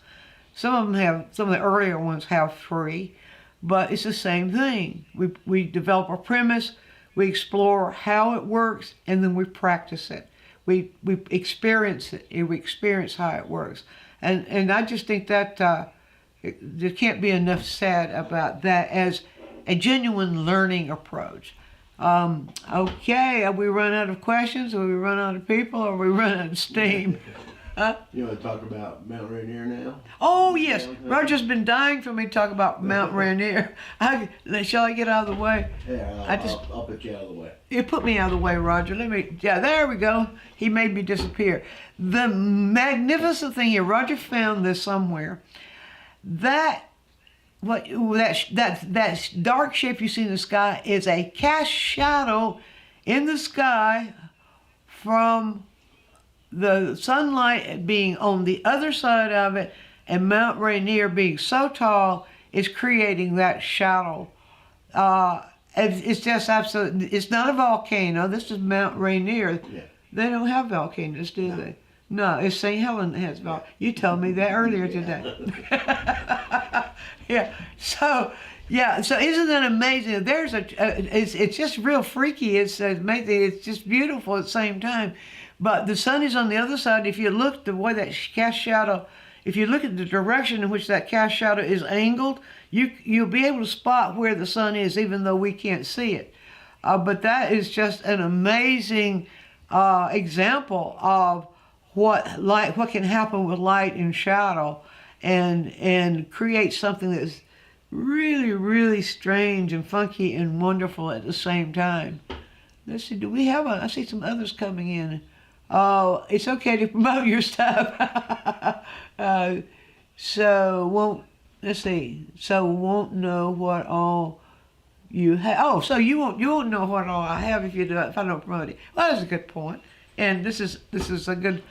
Some of the earlier ones have 3, but it's the same thing. We develop a premise, we explore how it works, and then we practice it. We experience it, and we experience how it works. And I just think that there can't be enough said about that as a genuine learning approach. Okay, have we run out of questions, or we run out of people, or we run out of steam? You want to talk about Mount Rainier now? Oh, yes. Roger's been dying for me to talk about Mount Rainier. Shall I get out of the way? Yeah, I'll put you out of the way. You put me out of the way, Roger. There we go. He made me disappear. The magnificent thing here, Roger found this somewhere. That dark shape you see in the sky is a cast shadow in the sky from the sunlight being on the other side of it, and Mount Rainier being so tall is creating that shadow. It's just absolutely, it's not a volcano. This is Mount Rainier. Yeah. They don't have volcanoes, do they? No, it's St. Helen that has volcanoes. You told me that earlier today. Yeah. So isn't that amazing? It's just real freaky. It's amazing. It's just beautiful at the same time. But the sun is on the other side. If you look the way that cast shadow, if you look at the direction in which that cast shadow is angled, you'll be able to spot where the sun is, even though we can't see it. But that is just an amazing example of what can happen with light and shadow, and create something that's really, really strange and funky and wonderful at the same time. Let's see, do we have I see some others coming in. Oh, it's okay to promote your stuff. So won't know what all you have. Oh, so you won't know what all I have if I don't promote it. Well, that's a good point. And this is a good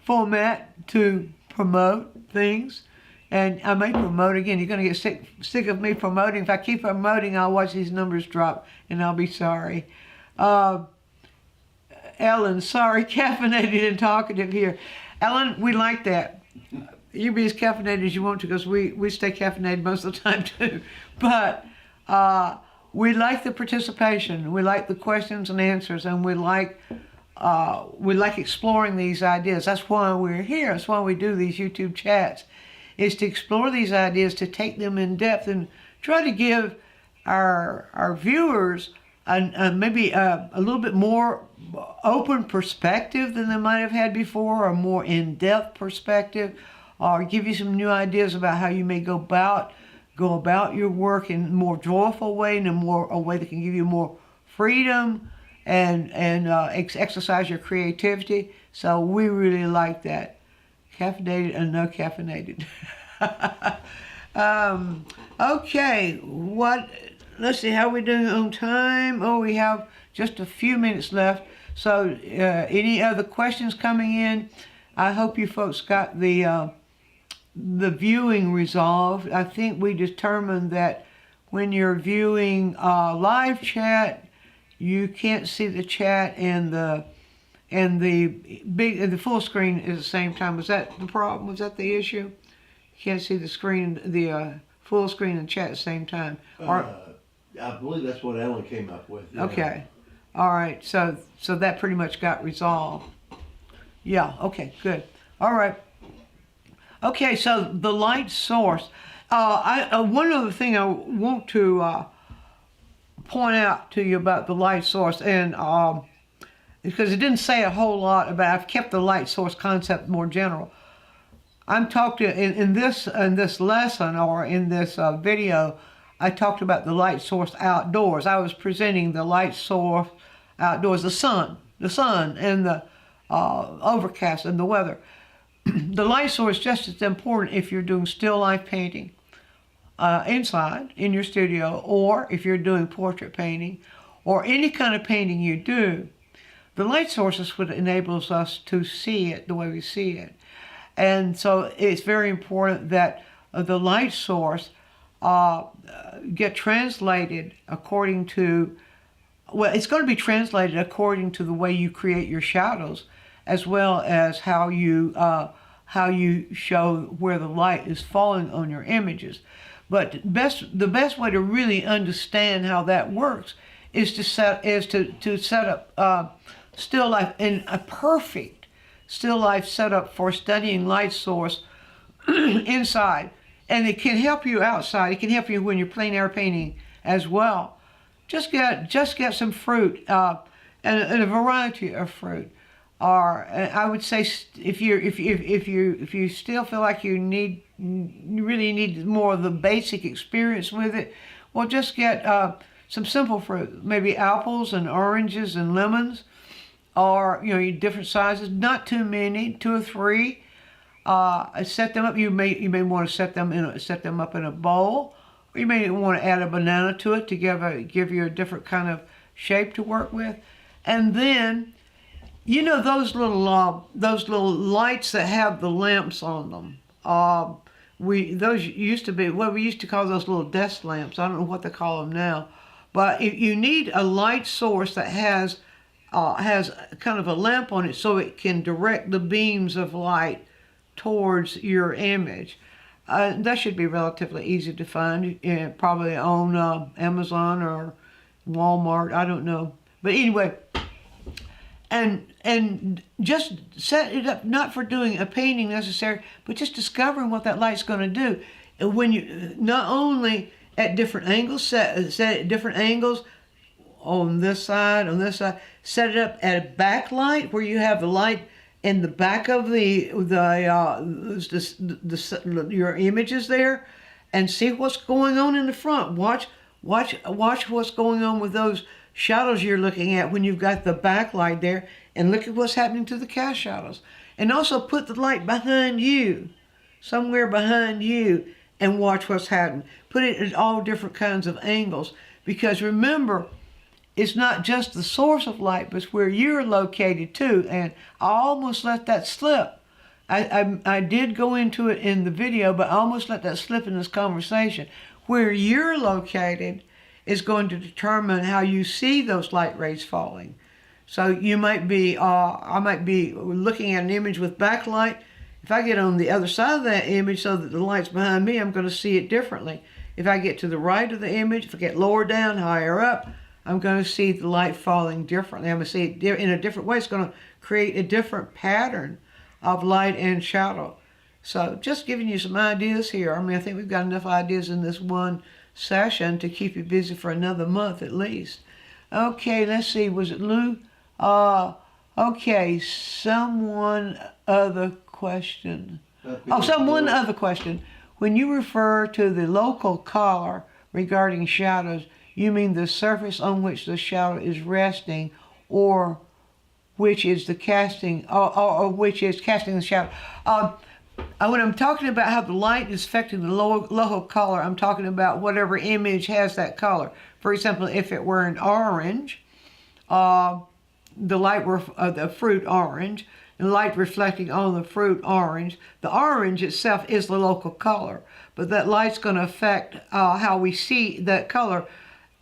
format to promote things. And I may promote again. You're going to get sick of me promoting. If I keep promoting, I'll watch these numbers drop, and I'll be sorry. Ellen, sorry, caffeinated and talkative here. Ellen, we like that. You be as caffeinated as you want to, because we stay caffeinated most of the time too. But we like the participation. We like the questions and answers, and we like exploring these ideas. That's why we're here. That's why we do these YouTube chats, is to explore these ideas, to take them in depth, and try to give our viewers maybe a little bit more open perspective than they might have had before, or more in-depth perspective, or give you some new ideas about how you may go about go about your work in a more joyful way, in a way that can give you more freedom and exercise your creativity. So we really like that. Caffeinated and no caffeinated. Okay, let's see, how are we doing on time? Oh, we have just a few minutes left. So any other questions coming in? I hope you folks got the viewing resolved. I think we determined that when you're viewing live chat, you can't see the chat and the full screen at the same time. Was that the problem? Was that the issue? You can't see the screen, the full screen and chat at the same time. I believe that's what Ellen came up with. Yeah. Okay. All right. So that pretty much got resolved. Yeah. Okay. Good. All right. Okay. So the light source. One other thing I want to point out to you about the light source, and because it didn't say a whole lot about. I've kept the light source concept more general. I'm talking in this lesson, or in this video, I talked about the light source outdoors. I was presenting the light source outdoors, the sun and the overcast and the weather. The light source is just as important if you're doing still life painting inside in your studio, or if you're doing portrait painting, or any kind of painting you do. The light source is what enables us to see it the way we see it. And so it's very important that the light source get translated according to, well, it's going to be translated according to the way you create your shadows, as well as how you show where the light is falling on your images. But the best way to really understand how that works is to set up still life in a perfect still life setup for studying light source inside. And it can help you outside. It can help you when you're plein air painting as well. Just get some fruit and a variety of fruit. Or I would say, if you still feel like you really need more of the basic experience with it, well, just get some simple fruit, maybe apples and oranges and lemons, or different sizes, not too many, 2 or 3. Set them up. You may want to set them up in a bowl, or you may want to add a banana to it to give you a different kind of shape to work with. And then, those little lights that have the lamps on them. Those used to be what we used to call those little desk lamps. I don't know what they call them now, but you need a light source that has kind of a lamp on it, so it can direct the beams of light towards your image. That should be relatively easy to find, probably on Amazon or Walmart, I don't know. But anyway, and just set it up, not for doing a painting necessary, but just discovering what that light's going to do. And when you, not only at different angles, set at different angles, on this side, set it up at a backlight where you have the light in the back of your images there, and see what's going on in the front. Watch what's going on with those shadows you're looking at when you've got the backlight there, and look at what's happening to the cast shadows. And also put the light behind you, somewhere behind you, and watch what's happening. Put it at all different kinds of angles, because remember, it's not just the source of light, but it's where you're located too. And I almost let that slip. I did go into it in the video, but I almost let that slip in this conversation. Where you're located is going to determine how you see those light rays falling. So you might be, I might be looking at an image with backlight. If I get on the other side of that image so that the light's behind me, I'm going to see it differently. If I get to the right of the image, if I get lower down, higher up, I'm going to see the light falling differently. I'm going to see it in a different way. It's going to create a different pattern of light and shadow. So just giving you some ideas here. I mean, I think we've got enough ideas in this one session to keep you busy for another month at least. Okay, let's see. Was it Lou? Okay, someone other question. Someone other question. When you refer to the local color regarding shadows, you mean the surface on which the shadow is resting, or which is the casting, or which is casting the shadow. When I'm talking about how the light is affecting the local color, I'm talking about whatever image has that color. For example, if it were an orange, the light were the fruit orange, the light reflecting on the fruit orange. The orange itself is the local color, but that light's going to affect how we see that color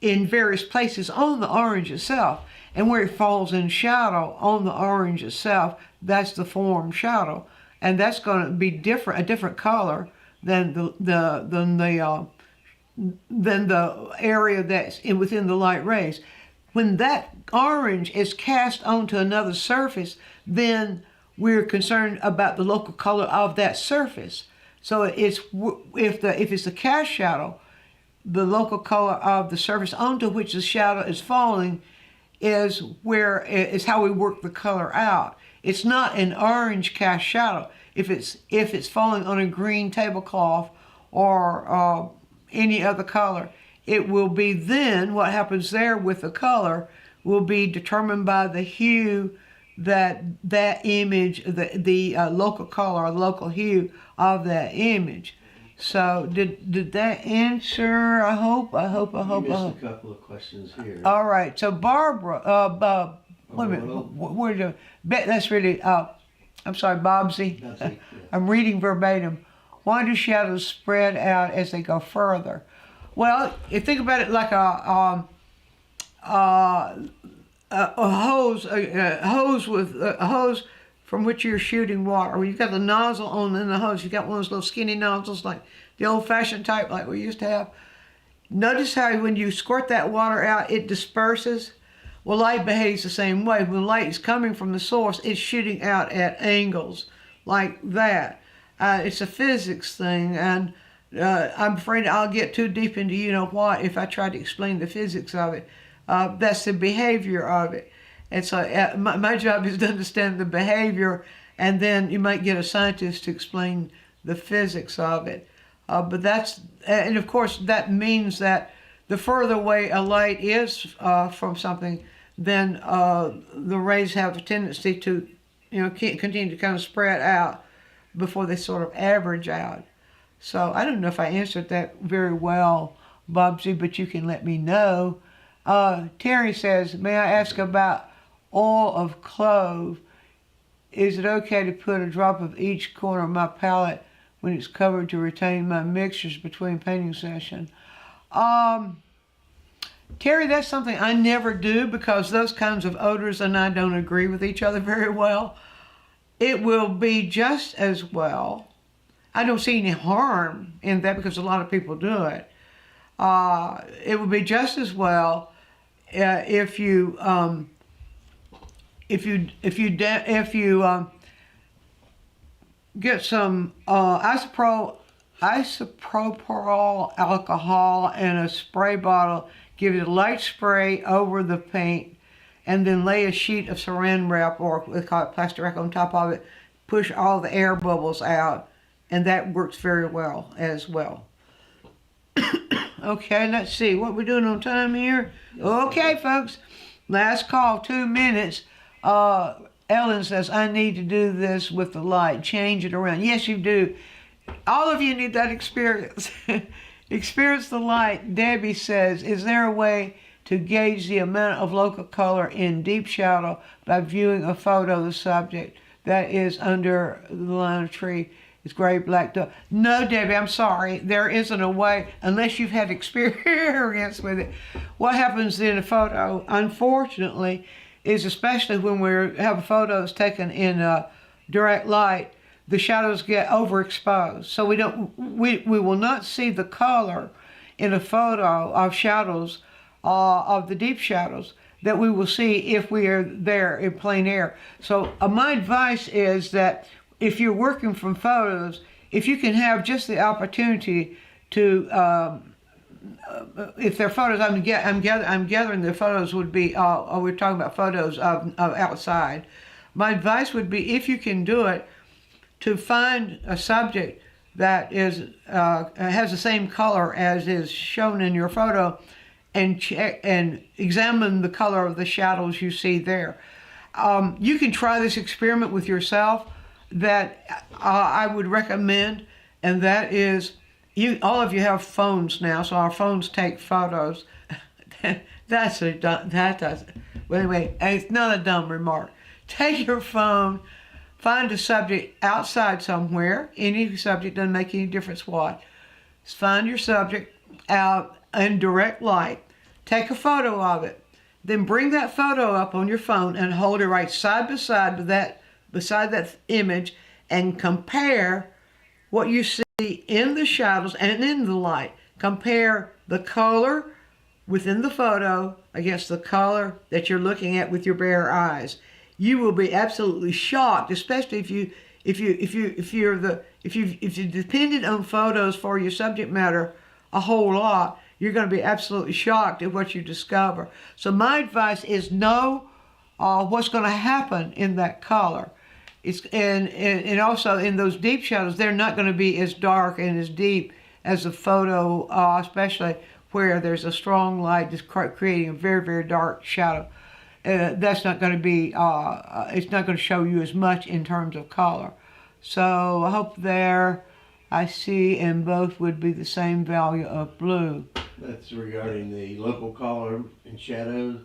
in various places on the orange itself. And where it falls in shadow on the orange itself, that's the form shadow. And that's going to be a different color than the area that's within the light rays. When that orange is cast onto another surface, then we're concerned about the local color of that surface. So if it's a cast shadow, the local color of the surface onto which the shadow is falling is how we work the color out. It's not an orange cast shadow. If it's falling on a green tablecloth or any other color, it will be then what happens there with the color will be determined by the hue that image, the local color or the local hue of that image. So did that answer? I hope. You missed a couple of questions here. All right. So Barbara, wait a minute. That's really. I'm sorry, Bobsy. Yeah. I'm reading verbatim. Why do shadows spread out as they go further? Well, you think about it like a hose from which you're shooting water. When you've got the nozzle in the hose, you've got one of those little skinny nozzles like the old-fashioned type like we used to have. Notice how when you squirt that water out, it disperses. Well, light behaves the same way. When light is coming from the source, it's shooting out at angles like that. It's a physics thing, and I'm afraid I'll get too deep into what if I try to explain the physics of it. That's the behavior of it. And so my job is to understand the behavior, and then you might get a scientist to explain the physics of it. And of course, that means that the further away a light is from something, then the rays have a tendency to, continue to kind of spread out before they sort of average out. So I don't know if I answered that very well, Bobsy, but you can let me know. Terry says, may I ask about oil of clove? Is it okay to put a drop of each corner of my palette when it's covered to retain my mixtures between painting session? Terry, that's something I never do because those kinds of odors and I don't agree with each other very well. It will be just as well. I don't see any harm in that because a lot of people do it. It would be just as well if you get some isopropyl alcohol in a spray bottle, give it a light spray over the paint, and then lay a sheet of saran wrap or we call it plastic wrap on top of it, push all the air bubbles out, and that works very well as well. Okay, let's see what we're doing on time here. Okay, folks, last call, 2 minutes. Ellen says, I need to do this with the light, change it around. Yes, you do. All of you need that experience. Experience the light. Debbie says, is there a way to gauge the amount of local color in deep shadow by viewing a photo of the subject that is under the line of tree? It's gray, black, dark. No, Debbie, I'm sorry. There isn't a way, unless you've had experience with it. What happens in a photo, unfortunately, is especially when we have photos taken in direct light, the shadows get overexposed. So we will not see the color in a photo of shadows, of the deep shadows, that we will see if we are there in plain air. So my advice is that if you're working from photos, if you can have just the opportunity to, if they're photos, I'm gathering the photos would be, we're talking about photos of outside. My advice would be, if you can do it, to find a subject that is has the same color as is shown in your photo, and check and examine the color of the shadows you see there. You can try this experiment with yourself that I would recommend, and that is, all of you have phones now, so our phones take photos. Well, anyway, it's not a dumb remark. Take your phone, find a subject outside somewhere. Any subject, doesn't make any difference what. Just find your subject out in direct light. Take a photo of it. Then bring that photo up on your phone and hold it right side by side beside that image, and compare what you see in the shadows and in the light. Compare the color within the photo against the color that you're looking at with your bare eyes. You will be absolutely shocked, especially if you depended on photos for your subject matter a whole lot. You're going to be absolutely shocked at what you discover. So my advice is know what's going to happen in that color. And also in those deep shadows, they're not going to be as dark and as deep as a photo, especially where there's a strong light just creating a very, very dark shadow. That's not going to be, it's not going to show you as much in terms of color. So I hope there, I see in both would be the same value of blue. That's regarding the local color and shadows.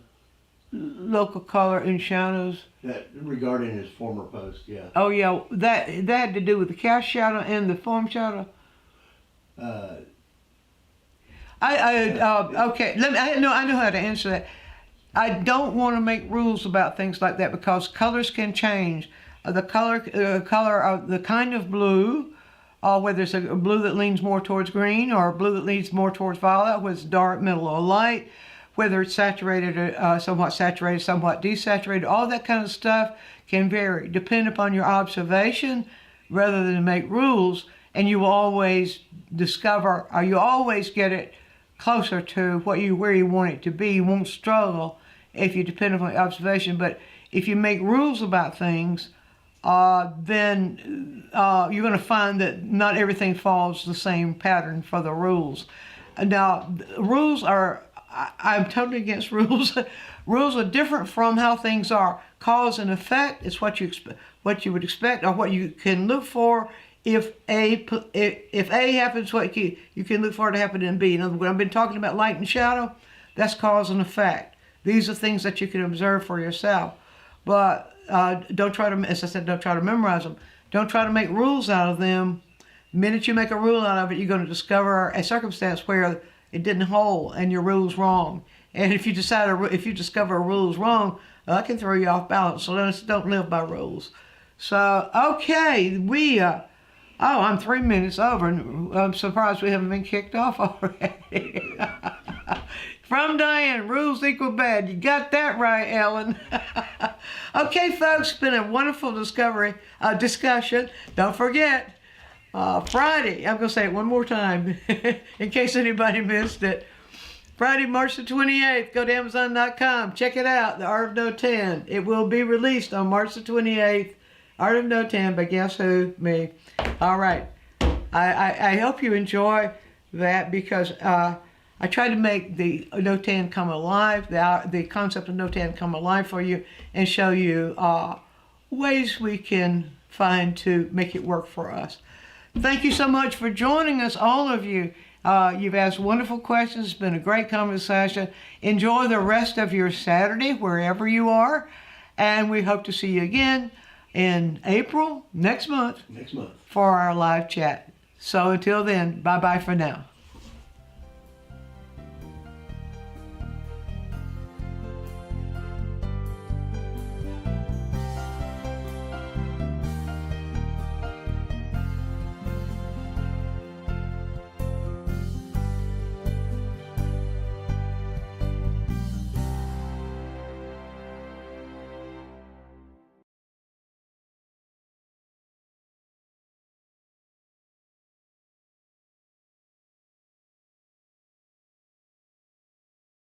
Local color and shadows. That regarding his former post, yeah. Oh yeah, that had to do with the cast shadow and the form shadow. Okay. I know how to answer that. I don't want to make rules about things like that because colors can change. The color of the kind of blue, whether it's a blue that leans more towards green or a blue that leans more towards violet, whether it's dark, middle, or light, whether it's saturated, somewhat desaturated, all that kind of stuff can vary. Depend upon your observation rather than make rules, and you will always discover, or you always get it closer to where you want it to be. You won't struggle if you depend upon observation. But if you make rules about things, then you're going to find that not everything follows the same pattern for the rules. Now, rules are, I'm totally against rules. Rules are different from how things are. Cause and effect is what you would expect, or what you can look for. If A happens, what you can look for to happen in B. In other words, I've been talking about light and shadow. That's cause and effect. These are things that you can observe for yourself. But don't try to, as I said, don't try to memorize them. Don't try to make rules out of them. The minute you make a rule out of it, you're going to discover a circumstance where it didn't hold and your rule's wrong. And if you discover a rule's wrong, that can throw you off balance. So don't live by rules. So, okay, I'm 3 minutes over, and I'm surprised we haven't been kicked off already. From Dianne, rules equal bad. You got that right, Ellen. Okay, folks, it's been a wonderful discussion. Don't forget, Friday, I'm going to say it one more time in case anybody missed it. Friday, March the 28th, go to Amazon.com. Check it out, The Art of No 10. It will be released on March the 28th. Art of No 10, but guess who? Me. All right. I hope you enjoy that because I try to make the No 10 come alive, the concept of No 10 come alive for you, and show you ways we can find to make it work for us. Thank you so much for joining us, all of you. You've asked wonderful questions. It's been a great conversation. Enjoy the rest of your Saturday, wherever you are, and we hope to see you again in April, next month, for our live chat. So until then, bye-bye for now.